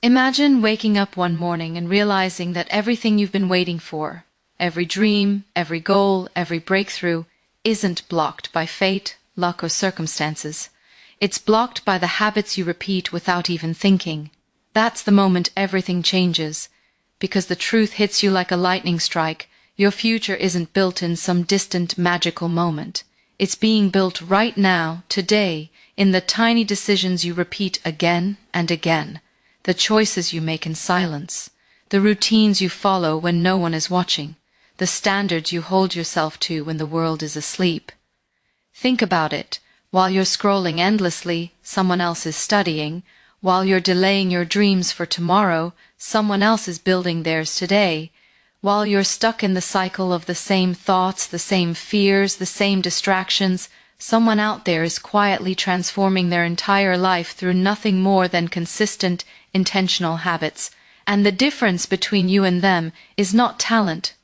Imagine waking up one morning and realizing that everything you've been waiting for, every dream, every goal, every breakthrough, isn't blocked by fate, luck, or circumstances. It's blocked by the habits you repeat without even thinking. That's the moment everything changes, because the truth hits you like a lightning strike. Your future isn't built in some distant magical moment. It's being built right now, today, in the tiny decisions you repeat again and again, the choices you make in silence, the routines you follow when no one is watching, the standards you hold yourself to when the world is asleep. Think about it. While you're scrolling endlessly, someone else is studying. While you're delaying your dreams for tomorrow, someone else is building theirs today. While you're stuck in the cycle of the same thoughts, the same fears, the same distractions, someone out there is quietly transforming their entire life through nothing more than consistent, intentional habits. And the difference between you and them is not talent.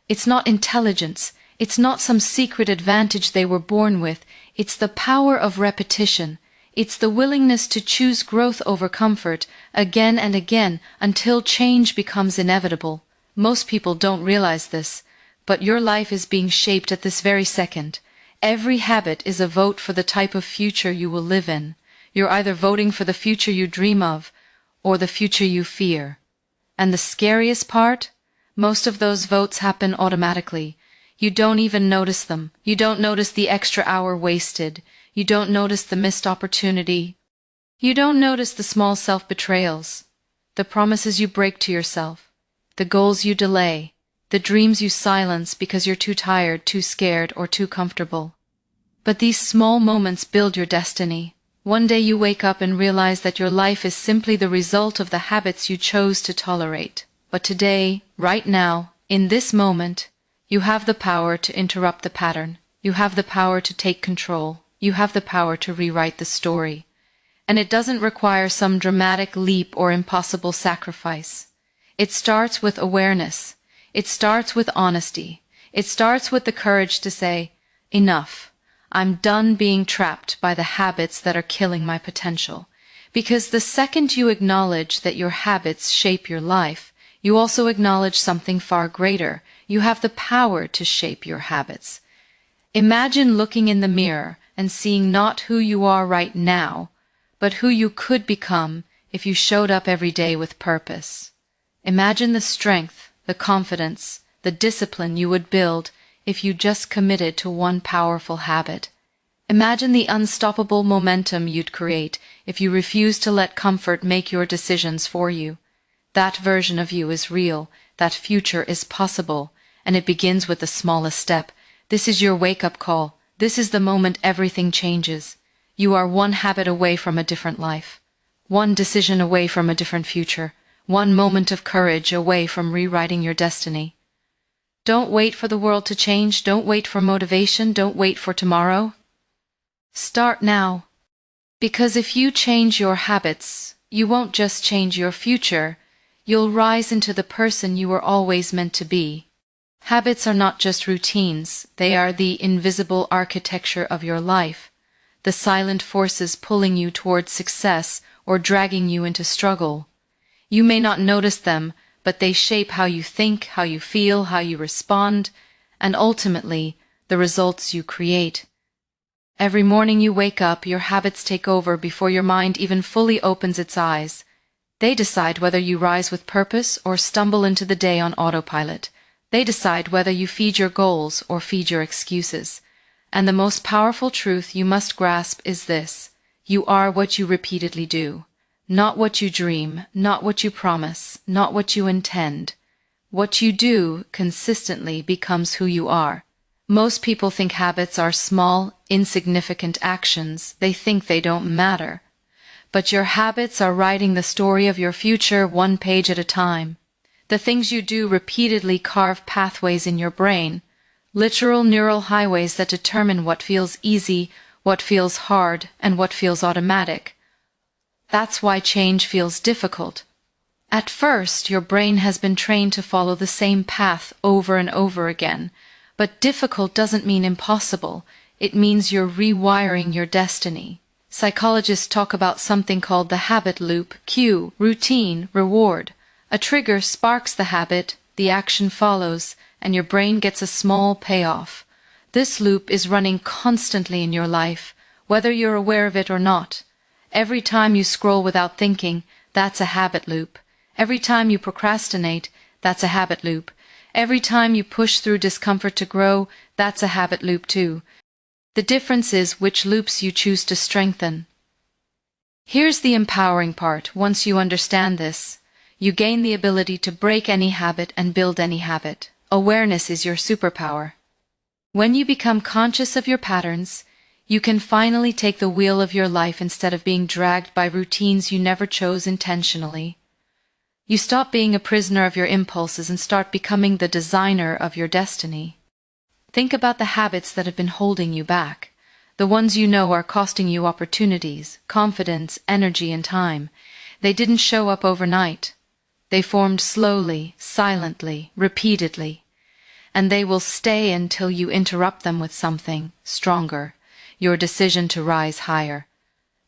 It's not intelligence. It's not some secret advantage they were born with. It's the power of repetition. It's the willingness to choose growth over comfort again and again until change becomes inevitable. Most people don't realize this, but your life is being shaped at this very second. Every habit is a vote for the type of future you will live in. You're either voting for the future you dream of or the future you fear. And the scariest part? Most of those votes happen automatically. You don't even notice them. You don't notice the extra hour wasted. You don't notice the missed opportunity. You don't notice the small self-betrayals, the promises you break to yourself, the goals you delay, the dreams you silence because you're too tired, too scared, or too comfortable. But these small moments build your destiny. One day you wake up and realize that your life is simply the result of the habits you chose to tolerate. But today, right now, in this moment, you have the power to interrupt the pattern. You have the power to take control. You have the power to rewrite the story. And it doesn't require some dramatic leap or impossible sacrifice. It starts with awareness. It starts with honesty. It starts with the courage to say, enough. I'm done being trapped by the habits that are killing my potential. Because the second you acknowledge that your habits shape your life, you also acknowledge something far greater. You have the power to shape your habits. Imagine looking in the mirror and seeing not who you are right now, but who you could become if you showed up every day with purpose. Imagine the strength, the confidence, the discipline you would build if you just committed to one powerful habit. Imagine the unstoppable momentum you'd create if you refused to let comfort make your decisions for you. That version of you is real, that future is possible, and it begins with the smallest step. This is your wake-up call. This is the moment everything changes. You are one habit away from a different life, one decision away from a different future, one moment of courage away from rewriting your destiny. Don't wait for the world to change. Don't wait for motivation. Don't wait for tomorrow. Start now. Because if you change your habits, you won't just change your future, you'll rise into the person you were always meant to be. Habits are not just routines, they are the invisible architecture of your life, the silent forces pulling you towards success or dragging you into struggle. You may not notice them, but they shape how you think, how you feel, how you respond, and ultimately, the results you create. Every morning you wake up, your habits take over before your mind even fully opens its eyes. They decide whether you rise with purpose or stumble into the day on autopilot. They decide whether you feed your goals or feed your excuses. And the most powerful truth you must grasp is this: you are what you repeatedly do. Not what you dream, not what you promise, not what you intend. What you do consistently becomes who you are. Most people think habits are small, insignificant actions. They think they don't matter. But your habits are writing the story of your future one page at a time. The things you do repeatedly carve pathways in your brain, literal neural highways that determine what feels easy, what feels hard, and what feels automatic. That's why change feels difficult. At first, your brain has been trained to follow the same path over and over again. But difficult doesn't mean impossible. It means you're rewiring your destiny. Psychologists talk about something called the habit loop. Cue, routine, reward. A trigger sparks the habit, the action follows, and your brain gets a small payoff. This loop is running constantly in your life, whether you're aware of it or not. Every time you scroll without thinking, that's a habit loop. Every time you procrastinate, that's a habit loop. Every time you push through discomfort to grow, that's a habit loop too. The difference is which loops you choose to strengthen. Here's the empowering part. Once you understand this, you gain the ability to break any habit and build any habit. Awareness is your superpower. When you become conscious of your patterns, you can finally take the wheel of your life instead of being dragged by routines you never chose intentionally. You stop being a prisoner of your impulses and start becoming the designer of your destiny. Think about the habits that have been holding you back, the ones you know are costing you opportunities, confidence, energy, and time. They didn't show up overnight. They formed slowly, silently, repeatedly, and they will stay until you interrupt them with something stronger, your decision to rise higher.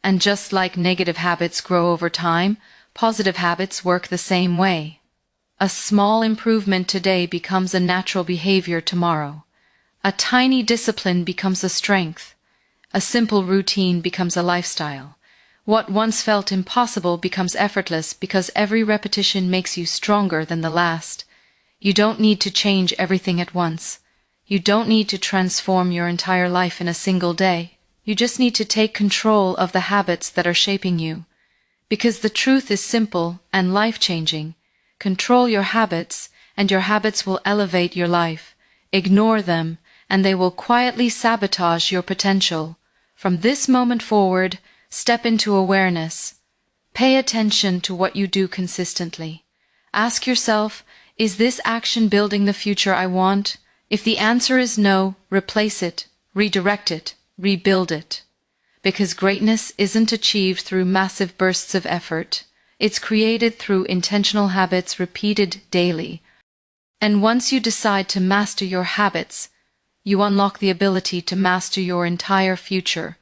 And just like negative habits grow over time, positive habits work the same way. A small improvement today becomes a natural behavior tomorrow. A tiny discipline becomes a strength. A simple routine becomes a lifestyle. What once felt impossible becomes effortless because every repetition makes you stronger than the last. You don't need to change everything at once. You don't need to transform your entire life in a single day. You just need to take control of the habits that are shaping you. Because the truth is simple and life-changing. Control your habits, and your habits will elevate your life. Ignore them, and they will quietly sabotage your potential. From this moment forward, step into awareness. Pay attention to what you do consistently. Ask yourself, is this action building the future I want? If the answer is no, replace it, redirect it, rebuild it. Because greatness isn't achieved through massive bursts of effort. It's created through intentional habits repeated daily. And once you decide to master your habits, you unlock the ability to master your entire future.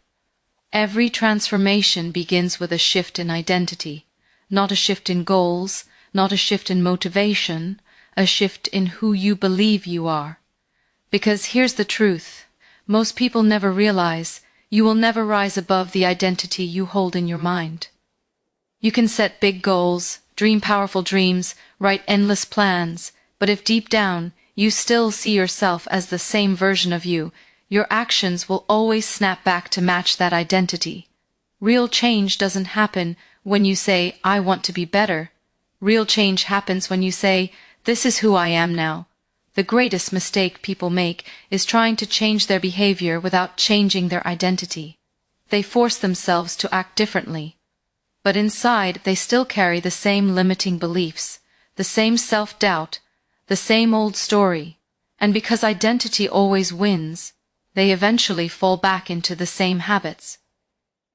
Every transformation begins with a shift in identity, not a shift in goals, not a shift in motivation, a shift in who you believe you are. Because here's the truth, most people never realize you will never rise above the identity you hold in your mind. You can set big goals, dream powerful dreams, write endless plans, but if deep down you still see yourself as the same version of you, your actions will always snap back to match that identity. Real change doesn't happen when you say, I want to be better. Real change happens when you say, this is who I am now. The greatest mistake people make is trying to change their behavior without changing their identity. They force themselves to act differently. But inside, they still carry the same limiting beliefs, the same self-doubt, the same old story. And because identity always wins, they eventually fall back into the same habits.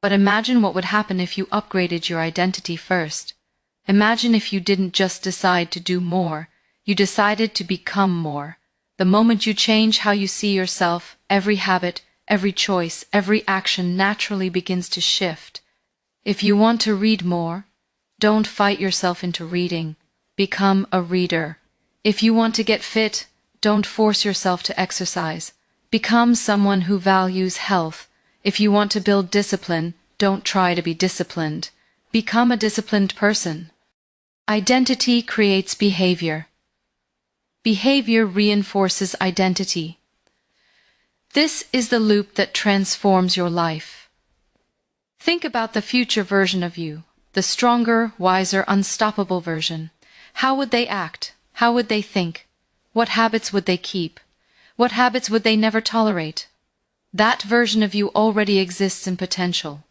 But imagine what would happen if you upgraded your identity first. Imagine if you didn't just decide to do more, you decided to become more. The moment you change how you see yourself, every habit, every choice, every action naturally begins to shift. If you want to read more, don't fight yourself into reading. Become a reader. If you want to get fit, don't force yourself to exercise. Become someone who values health. If you want to build discipline, don't try to be disciplined. Become a disciplined person. Identity creates behavior. Behavior reinforces identity. This is the loop that transforms your life. Think about the future version of you, the stronger, wiser, unstoppable version. How would they act? How would they think? What habits would they keep? What habits would they never tolerate? That version of you already exists in potential.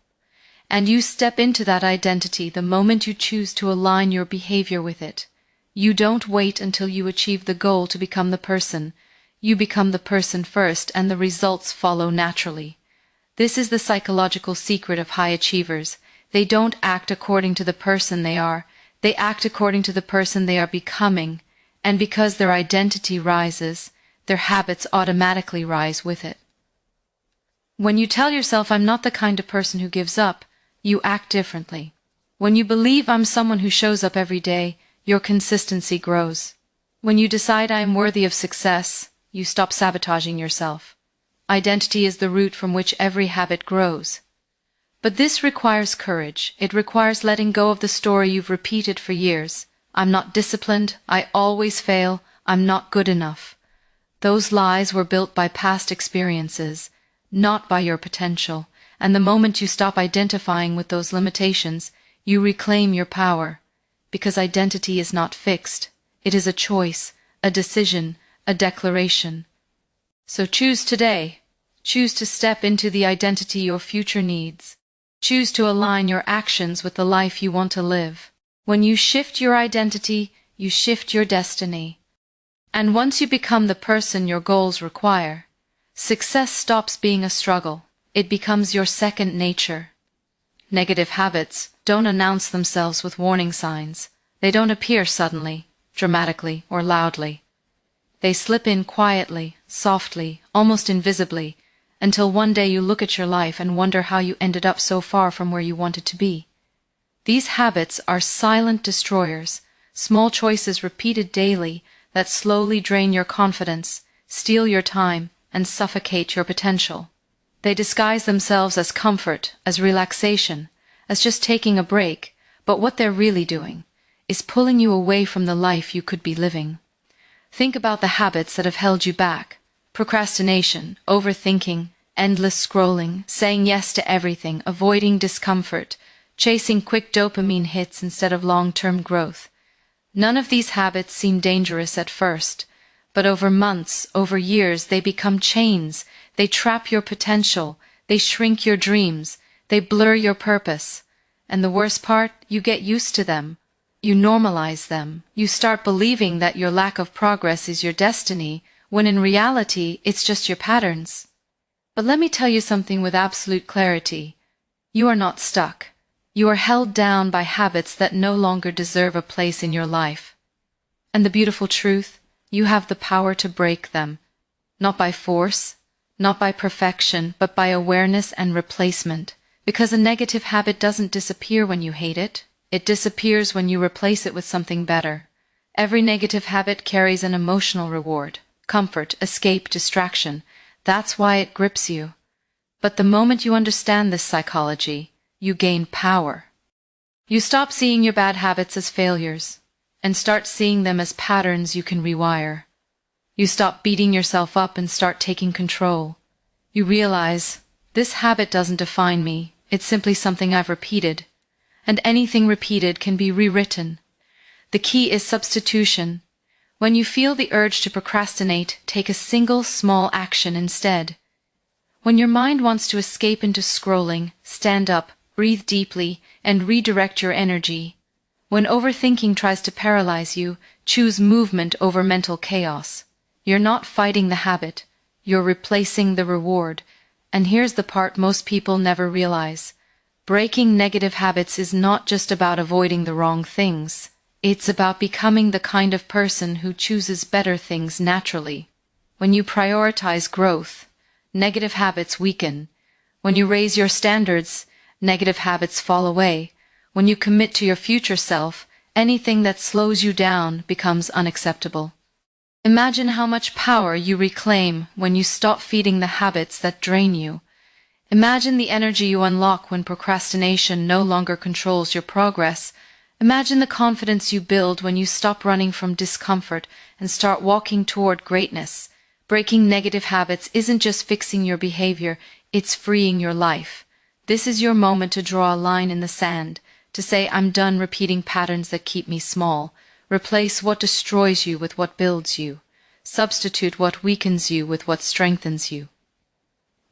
And you step into that identity the moment you choose to align your behavior with it. You don't wait until you achieve the goal to become the person. You become the person first, and the results follow naturally. This is the psychological secret of high achievers. They don't act according to the person they are. They act according to the person they are becoming. And because their identity rises, their habits automatically rise with it. When you tell yourself, I'm not the kind of person who gives up, you act differently. When you believe, I'm someone who shows up every day, your consistency grows. When you decide, I am worthy of success, you stop sabotaging yourself. Identity is the root from which every habit grows. But this requires courage. It requires letting go of the story you've repeated for years. I'm not disciplined, I always fail, I'm not good enough. Those lies were built by past experiences, not by your potential, and the moment you stop identifying with those limitations, you reclaim your power. Because identity is not fixed. It is a choice, a decision, a declaration. So choose today. Choose to step into the identity your future needs. Choose to align your actions with the life you want to live. When you shift your identity, you shift your destiny. And once you become the person your goals require, success stops being a struggle. It becomes your second nature. Negative habits don't announce themselves with warning signs. They don't appear suddenly, dramatically, or loudly. They slip in quietly, softly, almost invisibly, until one day you look at your life and wonder how you ended up so far from where you wanted to be. These habits are silent destroyers, small choices repeated daily that slowly drain your confidence, steal your time, and suffocate your potential. They disguise themselves as comfort, as relaxation, as just taking a break, but what they're really doing is pulling you away from the life you could be living. Think about the habits that have held you back. Procrastination, overthinking, endless scrolling, saying yes to everything, avoiding discomfort, chasing quick dopamine hits instead of long-term growth. None of these habits seem dangerous at first, but over months, over years, they become chains. They trap your potential, they shrink your dreams, they blur your purpose. And the worst part, you get used to them. You normalize them. You start believing that your lack of progress is your destiny, when in reality, it's just your patterns. But let me tell you something with absolute clarity. You are not stuck. You are held down by habits that no longer deserve a place in your life. And the beautiful truth, you have the power to break them. Not by force, not by perfection, but by awareness and replacement. Because a negative habit doesn't disappear when you hate it. It disappears when you replace it with something better. Every negative habit carries an emotional reward. Comfort, escape, distraction. That's why it grips you. But the moment you understand this psychology, you gain power. You stop seeing your bad habits as failures, and start seeing them as patterns you can rewire. You stop beating yourself up and start taking control. You realize, this habit doesn't define me, it's simply something I've repeated. And anything repeated can be rewritten. The key is substitution. When you feel the urge to procrastinate, take a single small action instead. When your mind wants to escape into scrolling, stand up, breathe deeply, and redirect your energy. When overthinking tries to paralyze you, choose movement over mental chaos. You're not fighting the habit, you're replacing the reward. And here's the part most people never realize. Breaking negative habits is not just about avoiding the wrong things. It's about becoming the kind of person who chooses better things naturally. When you prioritize growth, negative habits weaken. When you raise your standards, negative habits fall away. When you commit to your future self, anything that slows you down becomes unacceptable. Imagine how much power you reclaim when you stop feeding the habits that drain you. Imagine the energy you unlock when procrastination no longer controls your progress. Imagine the confidence you build when you stop running from discomfort and start walking toward greatness. Breaking negative habits isn't just fixing your behavior, it's freeing your life. This is your moment to draw a line in the sand, to say, I'm done repeating patterns that keep me small. Replace what destroys you with what builds you. Substitute what weakens you with what strengthens you.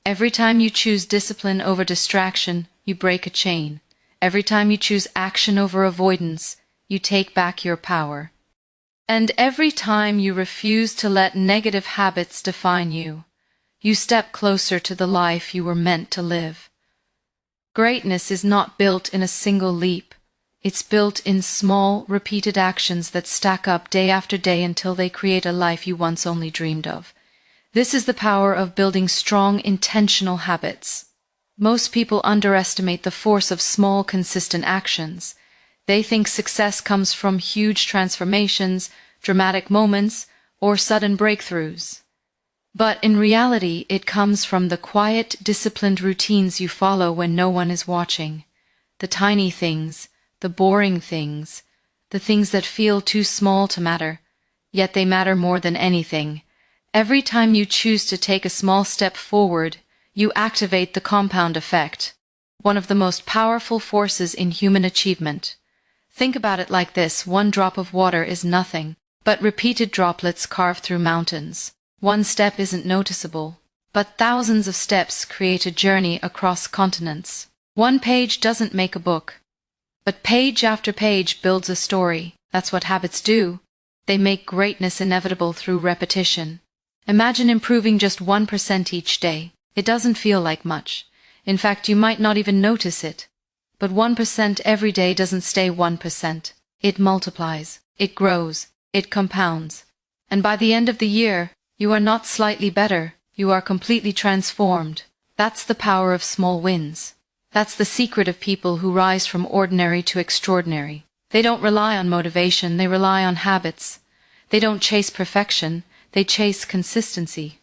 Every time you choose discipline over distraction, you break a chain. Every time you choose action over avoidance, you take back your power. And every time you refuse to let negative habits define you, you step closer to the life you were meant to live. Greatness is not built in a single leap. It's built in small, repeated actions that stack up day after day until they create a life you once only dreamed of. This is the power of building strong, intentional habits. Most people underestimate the force of small, consistent actions. They think success comes from huge transformations, dramatic moments, or sudden breakthroughs. But in reality, it comes from the quiet, disciplined routines you follow when no one is watching. The tiny things, the boring things, the things that feel too small to matter, yet they matter more than anything. Every time you choose to take a small step forward, you activate the compound effect, one of the most powerful forces in human achievement. Think about it like this: one drop of water is nothing, but repeated droplets carve through mountains. One step isn't noticeable, but thousands of steps create a journey across continents. One page doesn't make a book, but page after page builds a story. That's what habits do. They make greatness inevitable through repetition. Imagine improving just 1% each day. It doesn't feel like much. In fact, you might not even notice it. But 1% every day doesn't stay 1%. It multiplies, it grows, it compounds. And by the end of the year, you are not slightly better, you are completely transformed. That's the power of small wins. That's the secret of people who rise from ordinary to extraordinary. They don't rely on motivation, they rely on habits. They don't chase perfection, they chase consistency.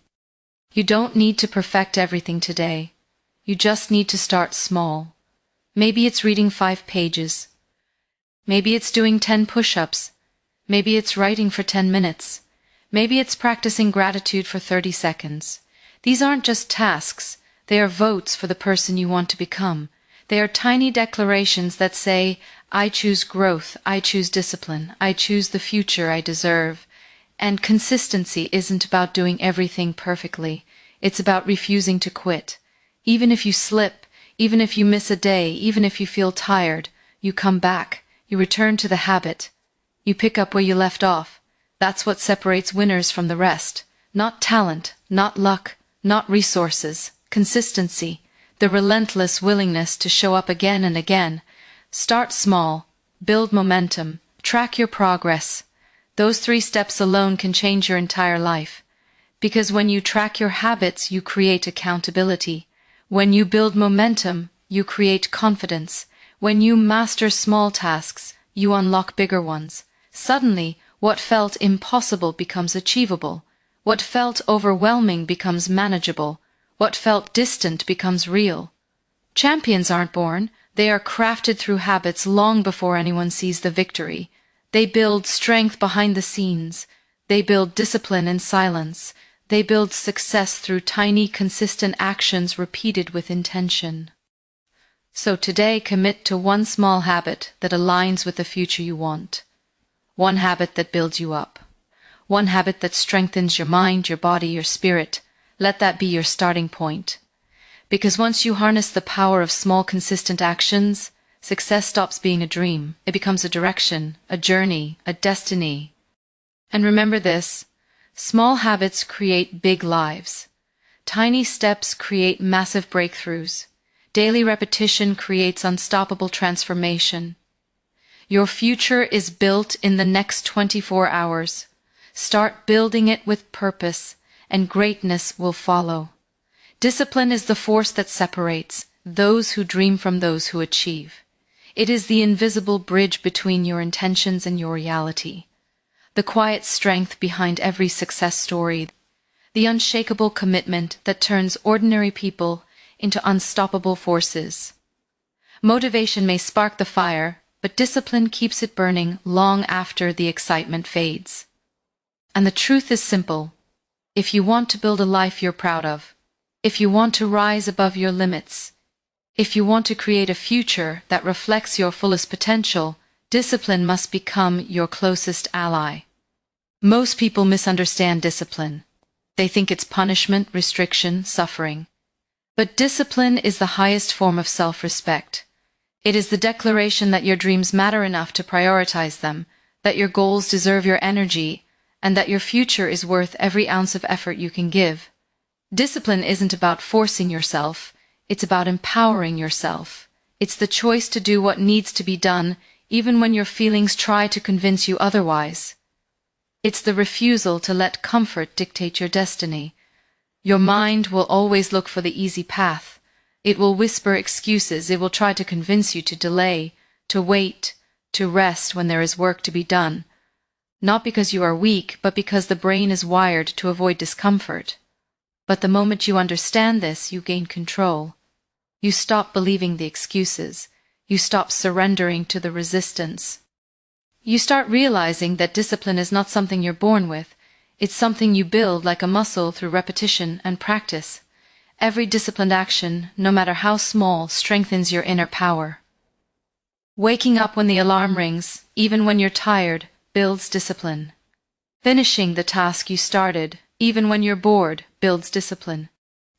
You don't need to perfect everything today. You just need to start small. Maybe it's reading 5 pages. Maybe it's doing 10 push-ups. Maybe it's writing for 10 minutes. Maybe it's practicing gratitude for 30 seconds. These aren't just tasks. They are votes for the person you want to become. They are tiny declarations that say, I choose growth, I choose discipline, I choose the future I deserve. And consistency isn't about doing everything perfectly. It's about refusing to quit. Even if you slip, even if you miss a day, even if you feel tired, you come back, you return to the habit. You pick up where you left off. That's what separates winners from the rest. Not talent, not luck, not resources. Consistency, the relentless willingness to show up again and again. Start small, build momentum, track your progress. Those 3 steps alone can change your entire life. Because when you track your habits, you create accountability. When you build momentum, you create confidence. When you master small tasks, you unlock bigger ones. Suddenly, what felt impossible becomes achievable. What felt overwhelming becomes manageable. What felt distant becomes real. Champions aren't born, they are crafted through habits long before anyone sees the victory. They build strength behind the scenes. They build discipline in silence. They build success through tiny, consistent actions repeated with intention. So today, commit to one small habit that aligns with the future you want. One habit that builds you up. One habit that strengthens your mind, your body, your spirit. Let that be your starting point. Because once you harness the power of small, consistent actions, success stops being a dream. It becomes a direction, a journey, a destiny. And remember this: small habits create big lives. Tiny steps create massive breakthroughs. Daily repetition creates unstoppable transformation. Your future is built in the next 24 hours. Start building it with purpose, and greatness will follow. Discipline is the force that separates those who dream from those who achieve. It is the invisible bridge between your intentions and your reality. The quiet strength behind every success story. The unshakable commitment that turns ordinary people into unstoppable forces. Motivation may spark the fire, but discipline keeps it burning long after the excitement fades. And the truth is simple. If you want to build a life you're proud of, if you want to rise above your limits, if you want to create a future that reflects your fullest potential, discipline must become your closest ally. Most people misunderstand discipline. They think it's punishment, restriction, suffering. But discipline is the highest form of self-respect. It is the declaration that your dreams matter enough to prioritize them, that your goals deserve your energy, and that your future is worth every ounce of effort you can give. Discipline isn't about forcing yourself, it's about empowering yourself. It's the choice to do what needs to be done, even when your feelings try to convince you otherwise. It's the refusal to let comfort dictate your destiny. Your mind will always look for the easy path. It will whisper excuses, it will try to convince you to delay, to wait, to rest when there is work to be done. Not because you are weak, but because the brain is wired to avoid discomfort. But the moment you understand this, you gain control. You stop believing the excuses. You stop surrendering to the resistance. You start realizing that discipline is not something you're born with. It's something you build like a muscle through repetition and practice. Every disciplined action, no matter how small, strengthens your inner power. Waking up when the alarm rings, even when you're tired, builds discipline. Finishing the task you started, even when you're bored, builds discipline.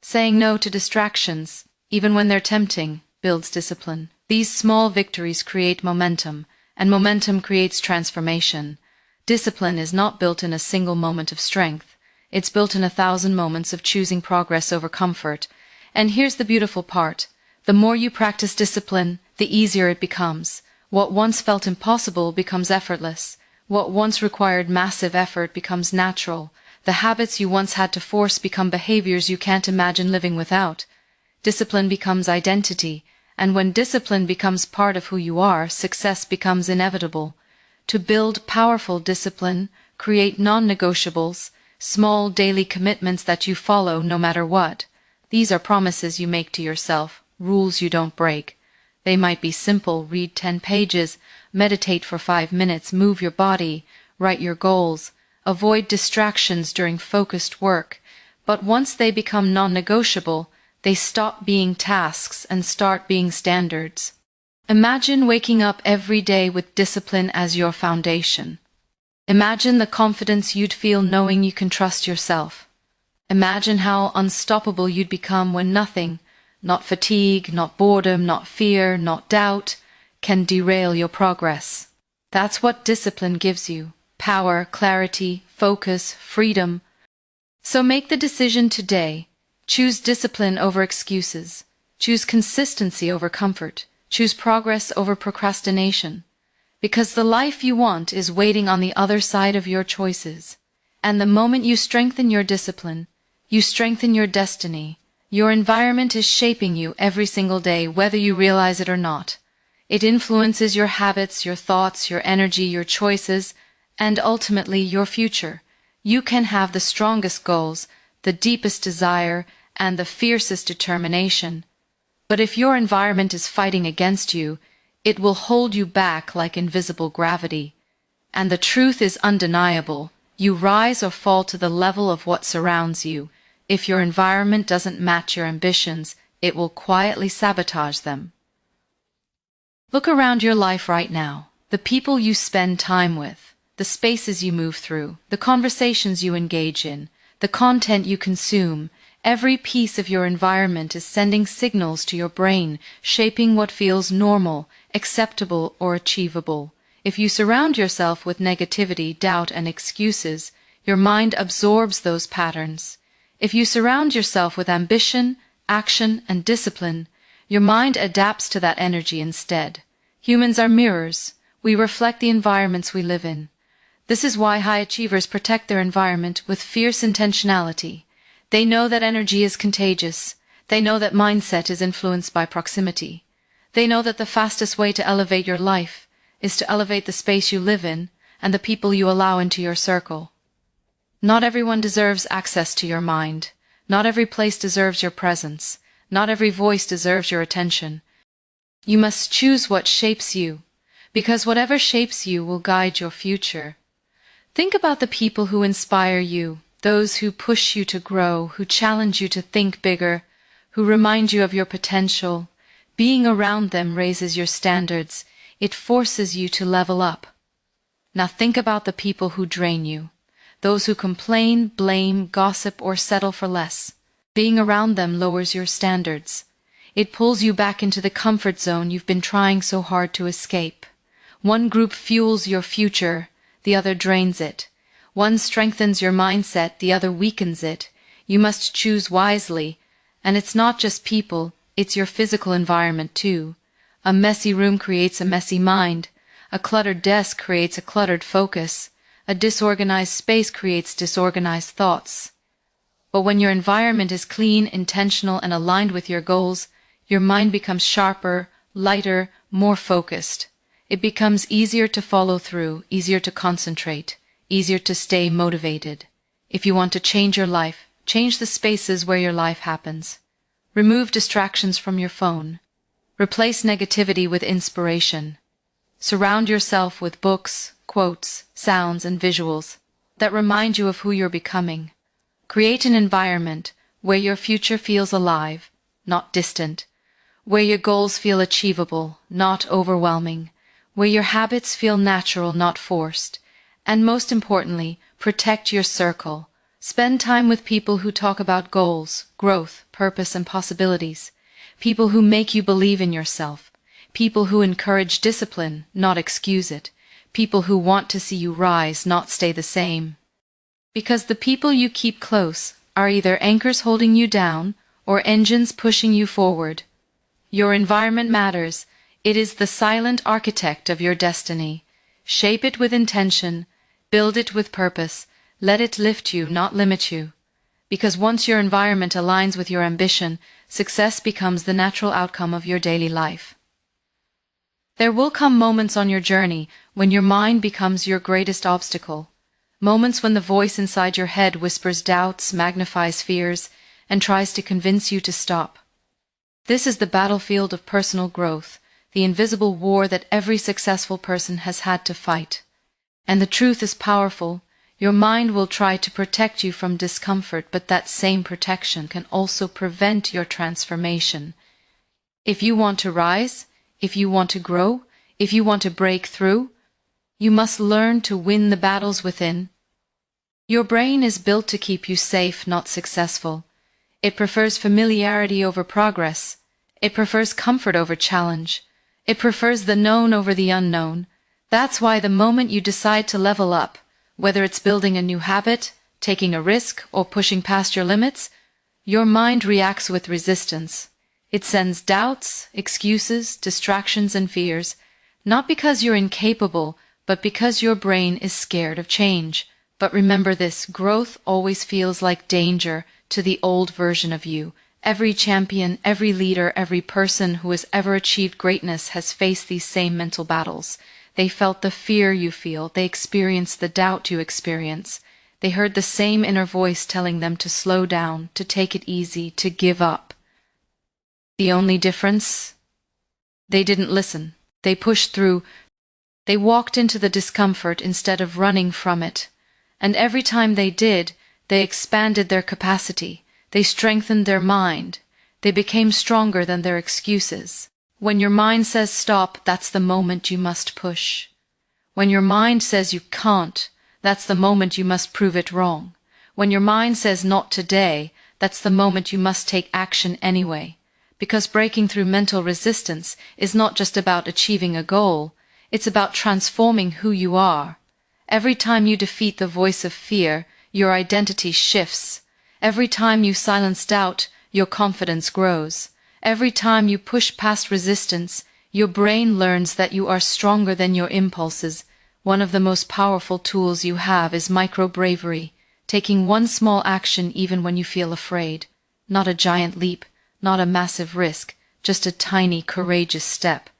Saying no to distractions, even when they're tempting, builds discipline. These small victories create momentum, and momentum creates transformation. Discipline is not built in a single moment of strength. It's built in 1,000 moments of choosing progress over comfort. And here's the beautiful part. The more you practice discipline, the easier it becomes. What once felt impossible becomes effortless. What once required massive effort becomes natural. The habits you once had to force become behaviors you can't imagine living without. Discipline becomes identity, and when discipline becomes part of who you are, success becomes inevitable. To build powerful discipline, create non-negotiables, small daily commitments that you follow no matter what. These are promises you make to yourself, rules you don't break. They might be simple: read 10 pages, meditate for 5 minutes, move your body, write your goals, avoid distractions during focused work. But once they become non-negotiable, they stop being tasks and start being standards. Imagine waking up every day with discipline as your foundation. Imagine the confidence you'd feel knowing you can trust yourself. Imagine how unstoppable you'd become when nothing, not fatigue, not boredom, not fear, not doubt, can derail your progress. That's what discipline gives you: power, clarity, focus, freedom. So make the decision today. Choose discipline over excuses. Choose consistency over comfort. Choose progress over procrastination. Because the life you want is waiting on the other side of your choices. And the moment you strengthen your discipline, you strengthen your destiny. Your environment is shaping you every single day, whether you realize it or not. It influences your habits, your thoughts, your energy, your choices, and ultimately your future. You can have the strongest goals, the deepest desire, and the fiercest determination. But if your environment is fighting against you, it will hold you back like invisible gravity. And the truth is undeniable. You rise or fall to the level of what surrounds you. If your environment doesn't match your ambitions, it will quietly sabotage them. Look around your life right now. The people you spend time with, the spaces you move through, the conversations you engage in, the content you consume. Every piece of your environment is sending signals to your brain, shaping what feels normal, acceptable, or achievable. If you surround yourself with negativity, doubt, and excuses, your mind absorbs those patterns. If you surround yourself with ambition, action, and discipline, your mind adapts to that energy instead. Humans are mirrors. We reflect the environments we live in. This is why high achievers protect their environment with fierce intentionality. They know that energy is contagious. They know that mindset is influenced by proximity. They know that the fastest way to elevate your life is to elevate the space you live in and the people you allow into your circle. Not everyone deserves access to your mind. Not every place deserves your presence. Not every voice deserves your attention. You must choose what shapes you, because whatever shapes you will guide your future. Think about the people who inspire you, those who push you to grow, who challenge you to think bigger, who remind you of your potential. Being around them raises your standards. It forces you to level up. Now think about the people who drain you, those who complain, blame, gossip, or settle for less. Being around them lowers your standards. It pulls you back into the comfort zone you've been trying so hard to escape. One group fuels your future, the other drains it. One strengthens your mindset, the other weakens it. You must choose wisely. And it's not just people, it's your physical environment too. A messy room creates a messy mind. A cluttered desk creates a cluttered focus. A disorganized space creates disorganized thoughts. But when your environment is clean, intentional, and aligned with your goals, your mind becomes sharper, lighter, more focused. It becomes easier to follow through, easier to concentrate, easier to stay motivated. If you want to change your life, change the spaces where your life happens. Remove distractions from your phone. Replace negativity with inspiration. Surround yourself with books, quotes, sounds, and visuals that remind you of who you're becoming. Create an environment where your future feels alive, not distant, where your goals feel achievable, not overwhelming, where your habits feel natural, not forced, and most importantly, protect your circle. Spend time with people who talk about goals, growth, purpose, and possibilities, people who make you believe in yourself, people who encourage discipline, not excuse it, people who want to see you rise, not stay the same. Because the people you keep close are either anchors holding you down or engines pushing you forward. Your environment matters. It is the silent architect of your destiny. Shape it with intention, build it with purpose, let it lift you, not limit you. Because once your environment aligns with your ambition, success becomes the natural outcome of your daily life. There will come moments on your journey when your mind becomes your greatest obstacle. Moments when the voice inside your head whispers doubts, magnifies fears, and tries to convince you to stop. This is the battlefield of personal growth, the invisible war that every successful person has had to fight. And the truth is powerful. Your mind will try to protect you from discomfort, but that same protection can also prevent your transformation. If you want to rise, if you want to grow, if you want to break through, you must learn to win the battles within. Your brain is built to keep you safe, not successful. It prefers familiarity over progress. It prefers comfort over challenge. It prefers the known over the unknown. That's why the moment you decide to level up, whether it's building a new habit, taking a risk, or pushing past your limits, your mind reacts with resistance. It sends doubts, excuses, distractions, and fears, not because you're incapable, but because your brain is scared of change. But remember this, growth always feels like danger to the old version of you. Every champion, every leader, every person who has ever achieved greatness has faced these same mental battles. They felt the fear you feel, they experienced the doubt you experience. They heard the same inner voice telling them to slow down, to take it easy, to give up. The only difference? They didn't listen. They pushed through. They walked into the discomfort instead of running from it. And every time they did, they expanded their capacity. They strengthened their mind. They became stronger than their excuses. When your mind says stop, that's the moment you must push. When your mind says you can't, that's the moment you must prove it wrong. When your mind says not today, that's the moment you must take action anyway. Because breaking through mental resistance is not just about achieving a goal, it's about transforming who you are. Every time you defeat the voice of fear, your identity shifts. Every time you silence doubt, your confidence grows. Every time you push past resistance, your brain learns that you are stronger than your impulses. One of the most powerful tools you have is micro-bravery, taking one small action even when you feel afraid. Not a giant leap, not a massive risk, just a tiny, courageous step.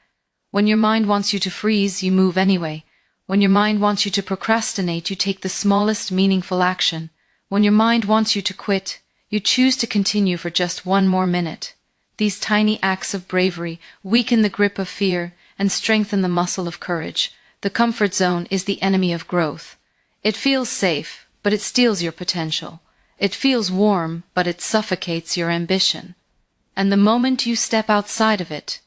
When your mind wants you to freeze, you move anyway. When your mind wants you to procrastinate, you take the smallest meaningful action. When your mind wants you to quit, you choose to continue for just one more minute. These tiny acts of bravery weaken the grip of fear and strengthen the muscle of courage. The comfort zone is the enemy of growth. It feels safe, but it steals your potential. It feels warm, but it suffocates your ambition. And the moment you step outside of it,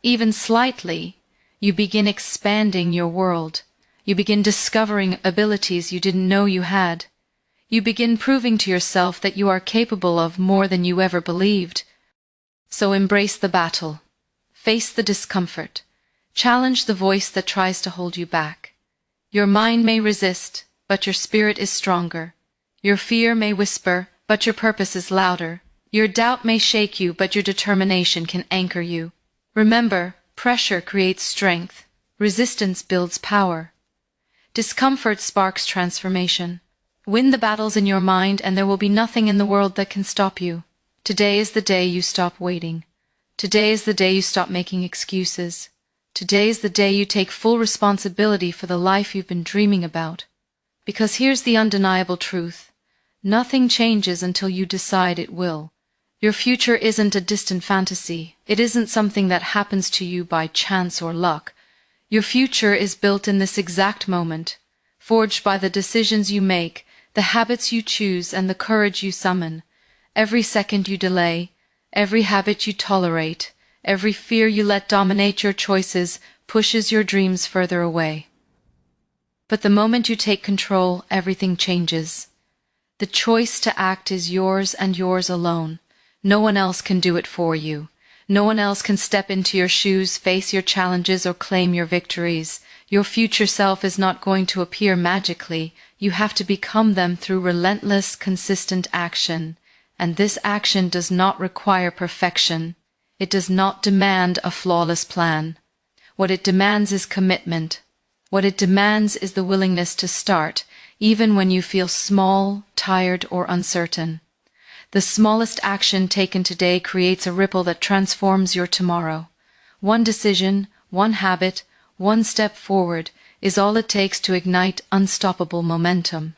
even slightly, you begin expanding your world. You begin discovering abilities you didn't know you had. You begin proving to yourself that you are capable of more than you ever believed. So embrace the battle. Face the discomfort. Challenge the voice that tries to hold you back. Your mind may resist, but your spirit is stronger. Your fear may whisper, but your purpose is louder. Your doubt may shake you, but your determination can anchor you. Remember, pressure creates strength. Resistance builds power. Discomfort sparks transformation. Win the battles in your mind, and there will be nothing in the world that can stop you. Today is the day you stop waiting. Today is the day you stop making excuses. Today is the day you take full responsibility for the life you've been dreaming about. Because here's the undeniable truth. Nothing changes until you decide it will. Your future isn't a distant fantasy. It isn't something that happens to you by chance or luck. Your future is built in this exact moment, forged by the decisions you make, the habits you choose, and the courage you summon. Every second you delay, every habit you tolerate, every fear you let dominate your choices pushes your dreams further away. But the moment you take control, everything changes. The choice to act is yours and yours alone. No one else can do it for you. No one else can step into your shoes, face your challenges, or claim your victories. Your future self is not going to appear magically. You have to become them through relentless, consistent action. And this action does not require perfection. It does not demand a flawless plan. What it demands is commitment. What it demands is the willingness to start, even when you feel small, tired, or uncertain. The smallest action taken today creates a ripple that transforms your tomorrow. One decision, one habit, one step forward is all it takes to ignite unstoppable momentum.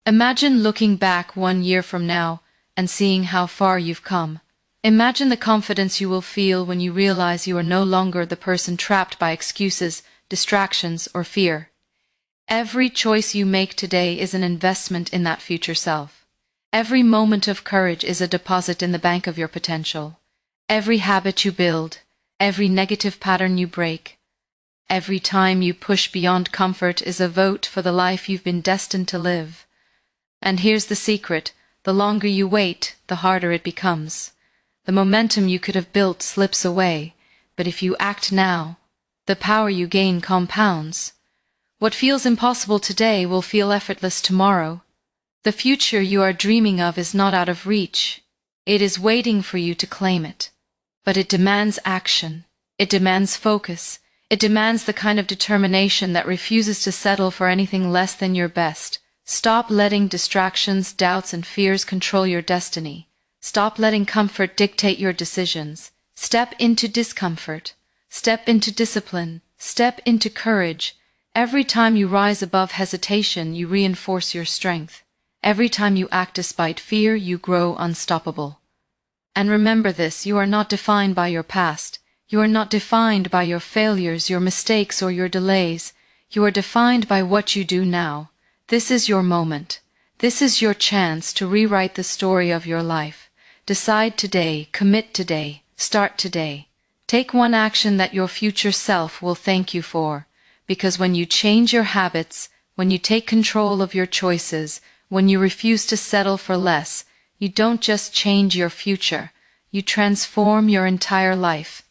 Imagine looking back 1 year from now and seeing how far you've come. Imagine the confidence you will feel when you realize you are no longer the person trapped by excuses, distractions, or fear. Every choice you make today is an investment in that future self. Every moment of courage is a deposit in the bank of your potential. Every habit you build, every negative pattern you break, every time you push beyond comfort is a vote for the life you've been destined to live. And here's the secret: the longer you wait, the harder it becomes. The momentum you could have built slips away, but if you act now, the power you gain compounds. What feels impossible today will feel effortless tomorrow. The future you are dreaming of is not out of reach. It is waiting for you to claim it. But it demands action. It demands focus. It demands the kind of determination that refuses to settle for anything less than your best. Stop letting distractions, doubts, and fears control your destiny. Stop letting comfort dictate your decisions. Step into discomfort. Step into discipline. Step into courage. Every time you rise above hesitation, you reinforce your strength. Every time you act despite fear, you grow unstoppable. And remember this: you are not defined by your past. You are not defined by your failures, your mistakes, or your delays. You are defined by what you do now. This is your moment. This is your chance to rewrite the story of your life. Decide today, commit today, start today. Take one action that your future self will thank you for. Because when you change your habits, when you take control of your choices, when you refuse to settle for less, you don't just change your future, you transform your entire life.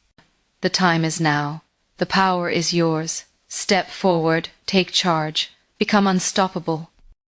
The time is now. The power is yours. Step forward, take charge, become unstoppable.